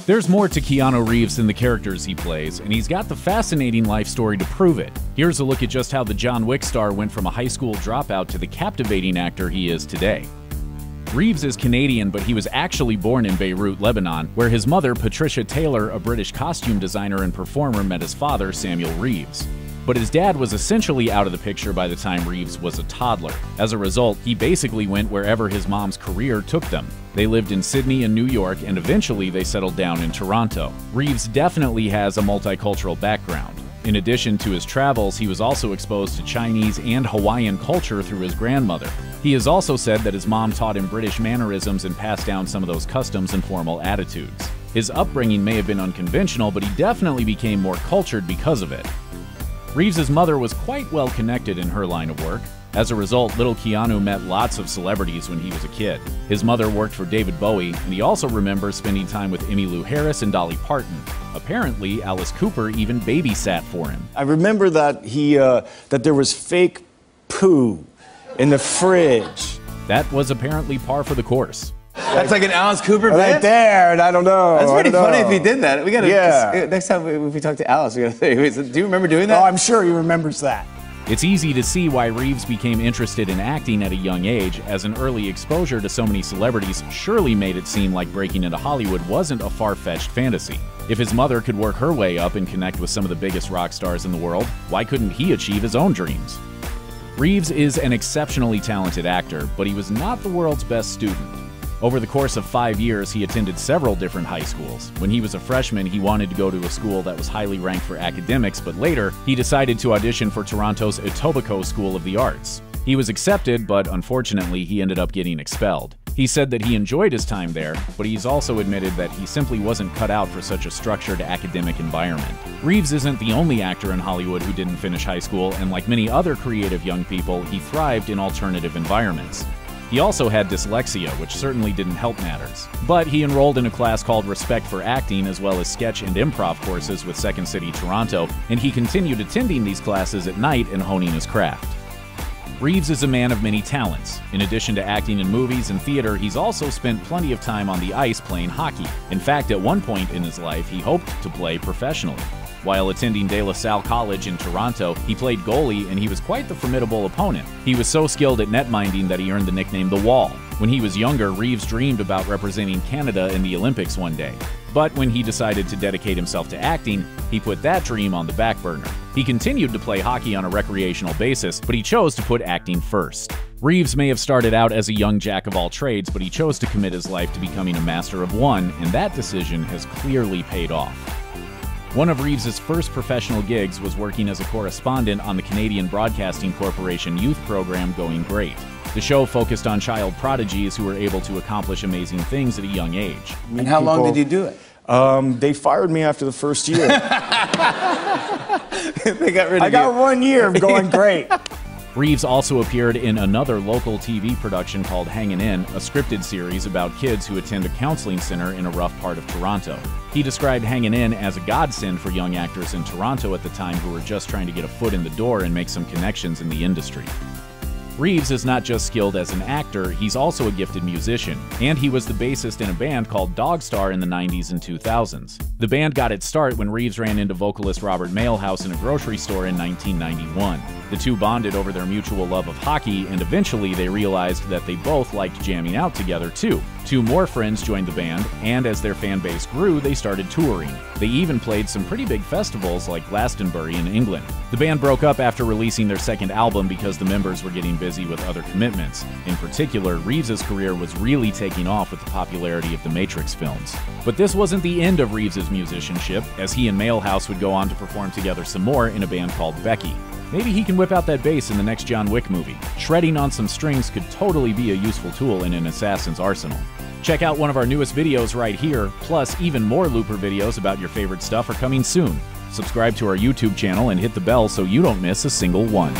There's more to Keanu Reeves than the characters he plays, and he's got the fascinating life story to prove it. Here's a look at just how the John Wick star went from a high school dropout to the captivating actor he is today. Reeves is Canadian, but he was actually born in Beirut, Lebanon, where his mother, Patricia Taylor, a British costume designer and performer, met his father, Samuel Reeves. But his dad was essentially out of the picture by the time Reeves was a toddler. As a result, he basically went wherever his mom's career took them. They lived in Sydney and New York, and eventually they settled down in Toronto. Reeves definitely has a multicultural background. In addition to his travels, he was also exposed to Chinese and Hawaiian culture through his grandmother. He has also said that his mom taught him British mannerisms and passed down some of those customs and formal attitudes. His upbringing may have been unconventional, but he definitely became more cultured because of it. Reeves' mother was quite well connected in her line of work. As a result, little Keanu met lots of celebrities when he was a kid. His mother worked for David Bowie, and he also remembers spending time with Emmylou Harris and Dolly Parton. Apparently, Alice Cooper even babysat for him. I remember that that there was fake poo in the fridge. That was apparently par for the course. That's like an Alice Cooper fan? Right there, and I don't know. That's pretty funny if he did that. We gotta, yeah. Next time if we talk to Alice, we gotta think. Do you remember doing that? Oh, I'm sure he remembers that. It's easy to see why Reeves became interested in acting at a young age, as an early exposure to so many celebrities surely made it seem like breaking into Hollywood wasn't a far-fetched fantasy. If his mother could work her way up and connect with some of the biggest rock stars in the world, why couldn't he achieve his own dreams? Reeves is an exceptionally talented actor, but he was not the world's best student. Over the course of 5 years, he attended several different high schools. When he was a freshman, he wanted to go to a school that was highly ranked for academics, but later, he decided to audition for Toronto's Etobicoke School of the Arts. He was accepted, but unfortunately, he ended up getting expelled. He said that he enjoyed his time there, but he's also admitted that he simply wasn't cut out for such a structured academic environment. Reeves isn't the only actor in Hollywood who didn't finish high school, and like many other creative young people, he thrived in alternative environments. He also had dyslexia, which certainly didn't help matters. But he enrolled in a class called Respect for Acting, as well as sketch and improv courses with Second City Toronto, and he continued attending these classes at night and honing his craft. Reeves is a man of many talents. In addition to acting in movies and theater, he's also spent plenty of time on the ice playing hockey. In fact, at one point in his life, he hoped to play professionally. While attending De La Salle College in Toronto, he played goalie, and he was quite the formidable opponent. He was so skilled at netminding that he earned the nickname The Wall. When he was younger, Reeves dreamed about representing Canada in the Olympics one day. But when he decided to dedicate himself to acting, he put that dream on the back burner. He continued to play hockey on a recreational basis, but he chose to put acting first. Reeves may have started out as a young jack of all trades, but he chose to commit his life to becoming a master of one, and that decision has clearly paid off. One of Reeves' first professional gigs was working as a correspondent on the Canadian Broadcasting Corporation youth program Going Great. The show focused on child prodigies who were able to accomplish amazing things at a young age. And how long did you do it? They fired me after the first year. They got rid of you. I got 1 year of Going Great. Reeves also appeared in another local TV production called Hangin' In, a scripted series about kids who attend a counseling center in a rough part of Toronto. He described Hangin' In as a godsend for young actors in Toronto at the time who were just trying to get a foot in the door and make some connections in the industry. Reeves is not just skilled as an actor, he's also a gifted musician, and he was the bassist in a band called Dogstar in the 90s and 2000s. The band got its start when Reeves ran into vocalist Robert Mailhouse in a grocery store in 1991. The two bonded over their mutual love of hockey, and eventually they realized that they both liked jamming out together too. Two more friends joined the band, and as their fan base grew, they started touring. They even played some pretty big festivals like Glastonbury in England. The band broke up after releasing their second album because the members were getting busy with other commitments. In particular, Reeves' career was really taking off with the popularity of the Matrix films. But this wasn't the end of Reeves' musicianship, as he and Mailhouse would go on to perform together some more in a band called Becky. Maybe he can whip out that bass in the next John Wick movie. Shredding on some strings could totally be a useful tool in an assassin's arsenal. Check out one of our newest videos right here, plus even more Looper videos about your favorite stuff are coming soon. Subscribe to our YouTube channel and hit the bell so you don't miss a single one.